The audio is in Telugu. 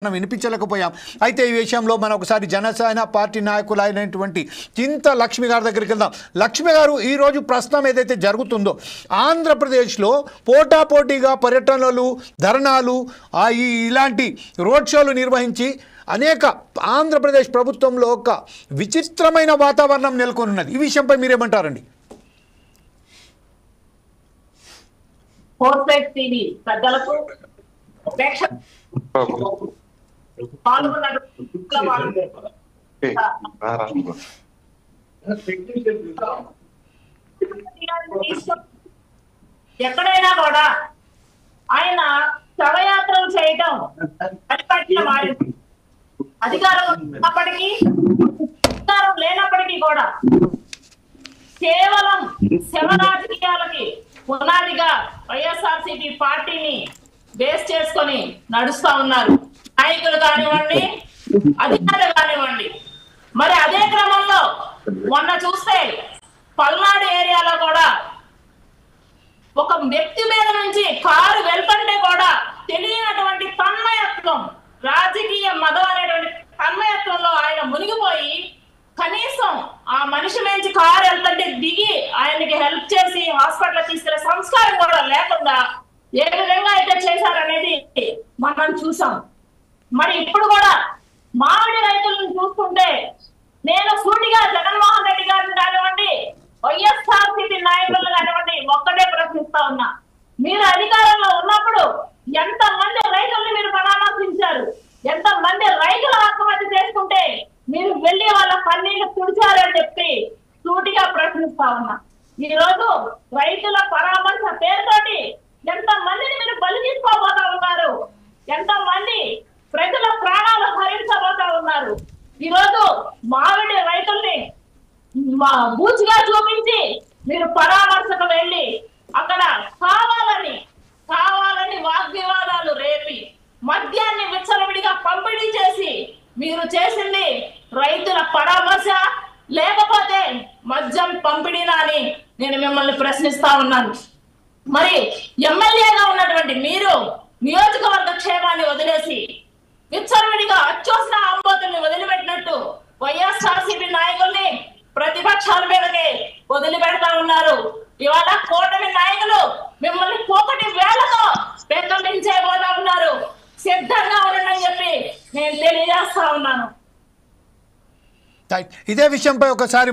మనం వినిపించలేకపోయాం. అయితే ఈ విషయంలో మనం ఒకసారి జనసేన పార్టీ నాయకులైనటువంటి చింత లక్ష్మి గారి దగ్గరికి వెళ్దాం. లక్ష్మి గారు, ఈరోజు ప్రస్తుతం ఏదైతే జరుగుతుందో ఆంధ్రప్రదేశ్లో పోటాపోటీగా పర్యటనలు, ధర్నాలు, ఇలాంటి రోడ్ షోలు నిర్వహించి అనేక ఆంధ్రప్రదేశ్ ప్రభుత్వంలో ఒక విచిత్రమైన వాతావరణం నెలకొన్నది. ఈ విషయంపై మీరేమంటారండి? పెద్దలకు ఎక్కడైనా కూడా ఆయన శవయాత్రలు చేయటం పరిపట్ల మారింది. అధికారం ఉన్నప్పటికీ అధికారం లేనప్పటికీ కూడా కేవలం శవ రాజకీయాలకి పునాదిగా వైఎస్ఆర్సీపీ పార్టీని బేస్ చేసుకొని నడుస్తా ఉన్నారు. నాయకులు కానివ్వండి, అధికారులు కానివ్వండి. మరి అదే క్రమంలో మొన్న చూస్తే పల్నాడు ఏరియాలో కూడా ఒక వ్యక్తి మీద నుంచి కారు వెళ్తుంటే కూడా తెలియనటువంటి తన్మయత్వం, రాజకీయ మదం అనేటువంటి తన్మయత్వంలో ఆయన మునిగిపోయి కనీసం ఆ మనిషి నుంచి కారు వెళ్తుంటే దిగి ఆయనకి హెల్ప్ చేసి హాస్పిటల్ తీసుకెళ్లే సంస్కారం కూడా లేకుండా ఏ విధంగా అయితే చేశారనేది మనం చూసాం. మరి ఇప్పుడు కూడా మామిడి రైతులను చూస్తుంటే నేను సూటిగా జగన్మోహన్ రెడ్డి గారిని కానివ్వండి, వైఎస్ఆర్సీపీ నాయకులను కానివ్వండి ఒక్కటే ప్రశ్నిస్తా ఉన్నా. మీరు అధికారంలో ఉన్నప్పుడు ఎంత మంది రైతుల్ని మీరు పరామర్శించారు? ఎంత మంది రైతులు ఆత్మహత్య చేసుకుంటే మీరు వెళ్ళి వాళ్ళ కన్నీళ్లు తుడిచారని చెప్పి సూటిగా ప్రశ్నిస్తా ఉన్నా. ఈ రోజు రైతుల పరామర్శ పేరుతోటి ఎంత మందిని మీరు బలి తీసుకోబోతా ఉన్నారు? ఎంత మంది ప్రజల ప్రాణాలు హరించబోతా ఉన్నారు? ఈ రోజు మామిడి రైతుల్ని బూచిగా చూపించి మీరు పరామర్శకు వెళ్ళి అక్కడ కావాలని వాగ్వివాదాలు రేపి మద్యాన్ని విచ్చలవిడిగా పంపిణీ చేసి మీరు చేసింది రైతుల పరామర్శ లేకపోతే మద్యం పంపిణీనా అని నేను మిమ్మల్ని ప్రశ్నిస్తా ఉన్నాను. మరి ఎమ్మెల్యేగా ఉన్నటువంటి మీరు నియోజకవర్గ క్షేమాన్ని వదిలేసి విచ్చలవిడిగా అచ్చోసిన ఆంబోతుల్ని వదిలిపెట్టినట్టు వైఎస్ఆర్సీపీ నాయకుల్ని ప్రతిపక్షాల మీదకి వదిలిపెడతా ఉన్నారు. ఇవాళ కూటమి నాయకులు మిమ్మల్ని పోకటి వేళతో పెద్దలించేపోతా ఉన్నారు. సిద్ధంగా ఉండని చెప్పి నేను తెలియజేస్తా ఉన్నాను. ఇదే విషయంపై ఒకసారి